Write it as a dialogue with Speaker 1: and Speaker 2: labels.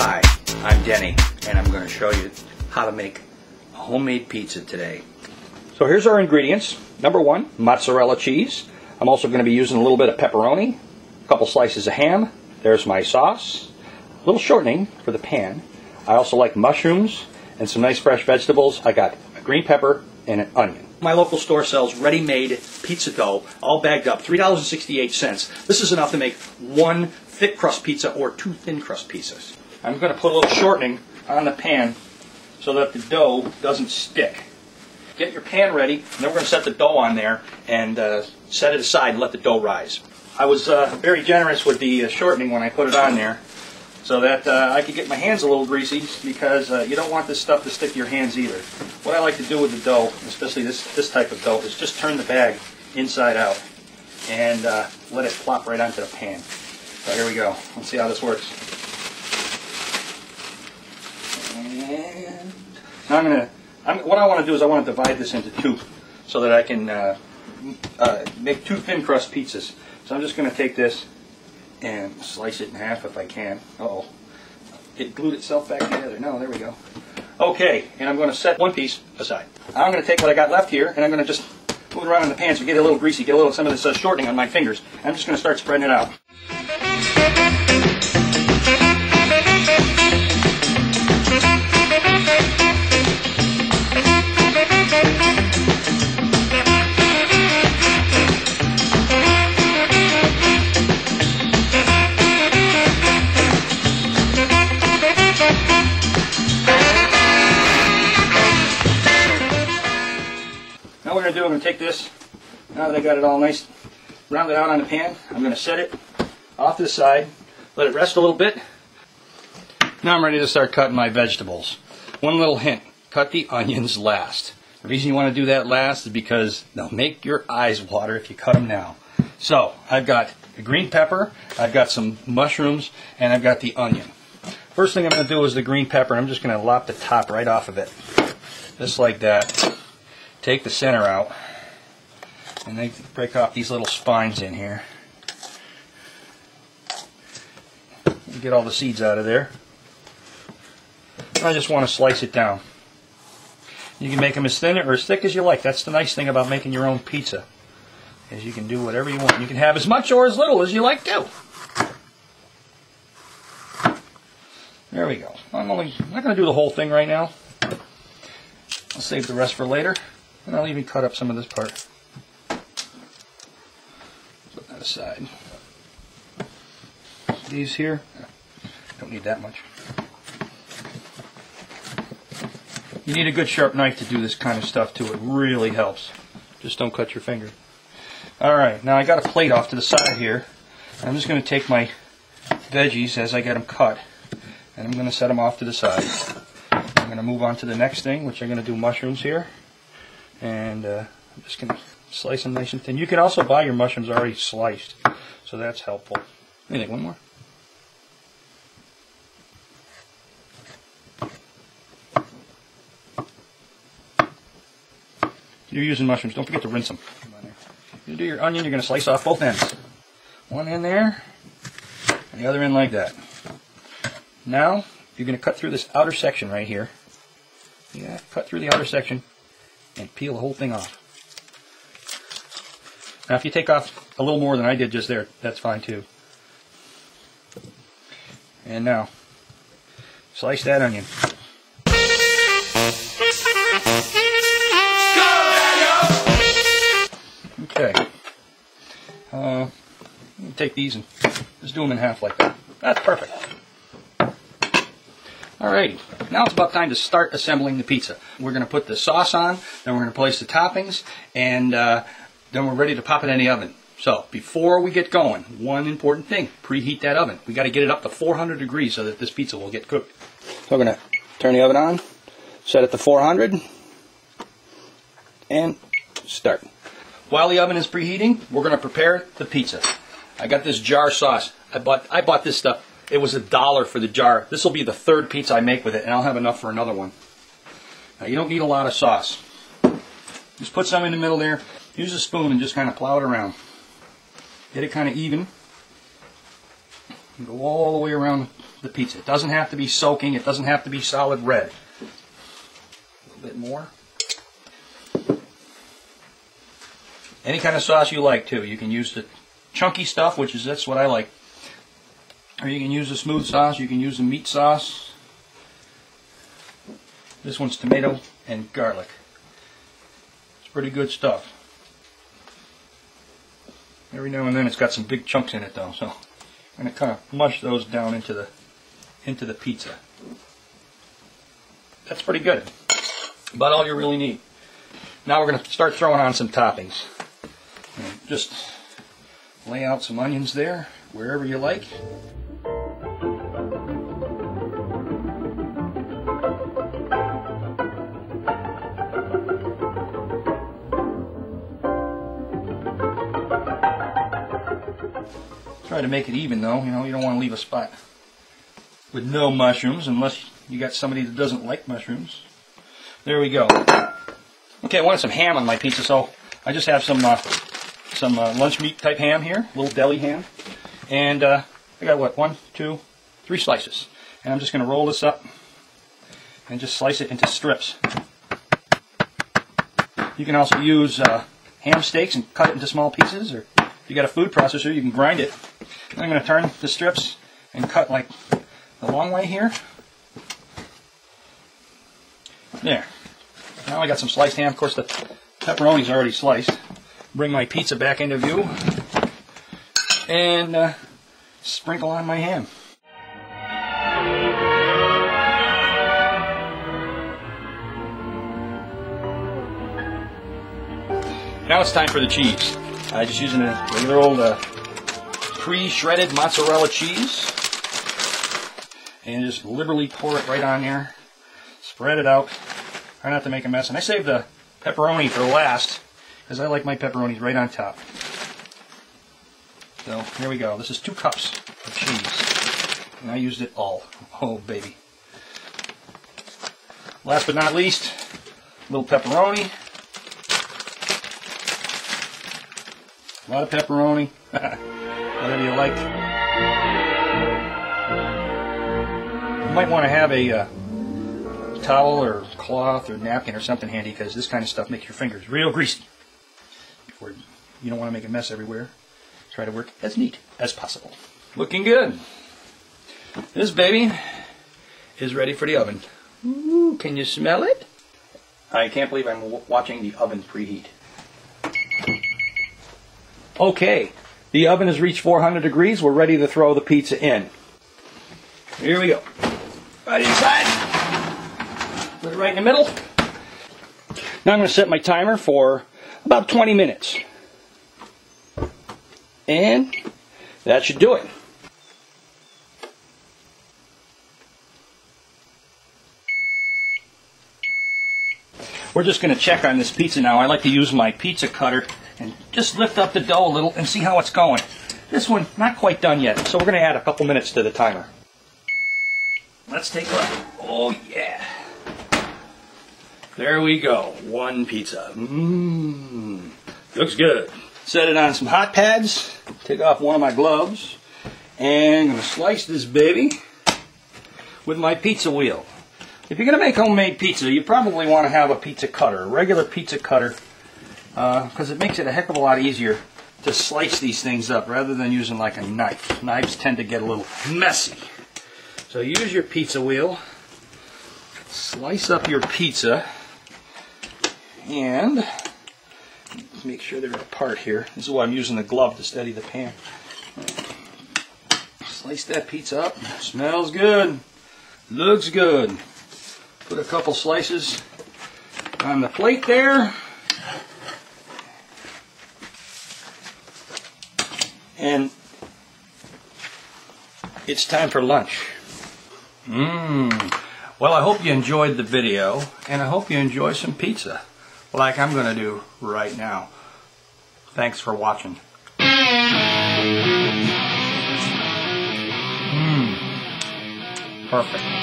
Speaker 1: Hi, I'm Denny, and I'm going to show you how to make a homemade pizza today. So here's our ingredients. Number one, mozzarella cheese. I'm also going to be using a little bit of pepperoni, a couple slices of ham. There's my sauce, a little shortening for the pan. I also like mushrooms and some nice fresh vegetables. I got a green pepper and an onion. My local store sells ready-made pizza dough, all bagged up, $3.68. This is enough to make one thick crust pizza or two thin crust pizzas. I'm going to put a little shortening on the pan so that the dough doesn't stick. Get your pan ready, and then we're going to set the dough on there and set it aside and let the dough rise. I was very generous with the shortening when I put it on there so that I could get my hands a little greasy, because you don't want this stuff to stick to your hands either. What I like to do with the dough, especially this type of dough, is just turn the bag inside out and let it plop right onto the pan. So here we go. Let's see how this works. And now what I want to do is I want to divide this into two so that I can make two thin crust pizzas. So I'm just going to take this and slice it in half if I can. Uh-oh. It glued itself back together. No, there we go. Okay, and I'm going to set one piece aside. I'm going to take what I got left here, and I'm going to just move it around in the pan so get it a little greasy, get some of this shortening on my fingers. I'm just going to start spreading it out. Now what we're going to do, I'm going to take this, now that I got it all nice rounded out on the pan, I'm going to set it off to the side, let it rest a little bit. Now I'm ready to start cutting my vegetables. One little hint, cut the onions last. The reason you want to do that last is because they'll make your eyes water if you cut them now. So I've got the green pepper, I've got some mushrooms, and I've got the onion. First thing I'm going to do is the green pepper. I'm just going to lop the top right off of it, just like that. Take the center out, and then break off these little spines in here. Get all the seeds out of there. I just want to slice it down. You can make them as thin or as thick as you like. That's the nice thing about making your own pizza, is you can do whatever you want. You can have as much or as little as you like to. There we go. I'm not going to do the whole thing right now. I'll save the rest for later. And I'll even cut up some of this part. Put that aside. These here, don't need that much. You need a good sharp knife to do this kind of stuff too. It really helps. Just don't cut your finger. Alright, now I got a plate off to the side here. I'm just going to take my veggies as I get them cut, and I'm going to set them off to the side. I'm going to move on to the next thing, which I'm going to do mushrooms here. And I'm just going to slice them nice and thin. You can also buy your mushrooms already sliced, so that's helpful. Anything, one more? If you're using mushrooms, don't forget to rinse them. You do your onion, you're going to slice off both ends. One end there, and the other end like that. Now, you're going to cut through this outer section right here. Yeah, cut through the outer section and peel the whole thing off. Now if you take off a little more than I did just there, that's fine too. And now, slice that onion. Okay. Take these and just do them in half like that. That's perfect. Alrighty, now it's about time to start assembling the pizza. We're going to put the sauce on, then we're going to place the toppings, and then we're ready to pop it in the oven. So, before we get going, one important thing, preheat that oven. We got to get it up to 400 degrees so that this pizza will get cooked. So we're going to turn the oven on, set it to 400, and start. While the oven is preheating, we're going to prepare the pizza. I got this jar sauce. I bought this stuff. It was $1 for the jar. This will be the third pizza I make with it, and I'll have enough for another one. Now, you don't need a lot of sauce. Just put some in the middle there. Use a spoon and just kind of plow it around. Get it kind of even. And go all the way around the pizza. It doesn't have to be soaking. It doesn't have to be solid red. A little bit more. Any kind of sauce you like, too. You can use the chunky stuff, that's what I like. Or you can use the smooth sauce. You can use the meat sauce. This one's tomato and garlic. It's pretty good stuff. Every now and then it's got some big chunks in it, though, so I'm going to kind of mush those down into the pizza. That's pretty good. About all you really need. Now we're going to start throwing on some toppings. Just lay out some onions there, wherever you like. Try to make it even, though. You know, you don't want to leave a spot with no mushrooms unless you got somebody that doesn't like mushrooms. There we go. Okay, I wanted some ham on my pizza, so I just have some lunch meat type ham here, a little deli ham, and I got what, 1, 2, 3 slices, and I'm just going to roll this up and just slice it into strips. You can also use ham steaks and cut it into small pieces, or if you got a food processor, you can grind it. I'm going to turn the strips and cut like the long way here. There. Now I got some sliced ham. Of course, the pepperoni's already sliced. Bring my pizza back into view and sprinkle on my ham. Now it's time for the cheese. I'm just using a regular old pre-shredded mozzarella cheese, and just liberally pour it right on there. Spread it out. Try not to make a mess. And I saved the pepperoni for last because I like my pepperonis right on top. So here we go. This is 2 cups of cheese, and I used it all. Oh baby! Last but not least, a little pepperoni. A lot of pepperoni. Whatever you like. You might want to have a towel or cloth or napkin or something handy, because this kind of stuff makes your fingers real greasy. You don't want to make a mess everywhere. Try to work as neat as possible. Looking good. This baby is ready for the oven. Ooh, can you smell it? I can't believe I'm watching the oven preheat. Okay, the oven has reached 400 degrees. We're ready to throw the pizza in. Here we go. Right inside. Put it right in the middle. Now I'm going to set my timer for about 20 minutes. And that should do it. We're just going to check on this pizza now. I like to use my pizza cutter and just lift up the dough a little and see how it's going. This one, not quite done yet, so we're going to add a couple minutes to the timer. Let's take a look. Oh yeah. There we go. One pizza. Looks good. Set it on some hot pads. Take off one of my gloves. And I'm going to slice this baby with my pizza wheel. If you're going to make homemade pizza, you probably want to have a pizza cutter, a regular pizza cutter, because it makes it a heck of a lot easier to slice these things up rather than using like a knife. Knives tend to get a little messy. So use your pizza wheel, slice up your pizza, and make sure they're apart here. This is why I'm using the glove to steady the pan. Slice that pizza up. Smells good. Looks good. Put a couple slices on the plate there. And it's time for lunch. Well, I hope you enjoyed the video, and I hope you enjoy some pizza, like I'm going to do right now. Thanks for watching. Perfect.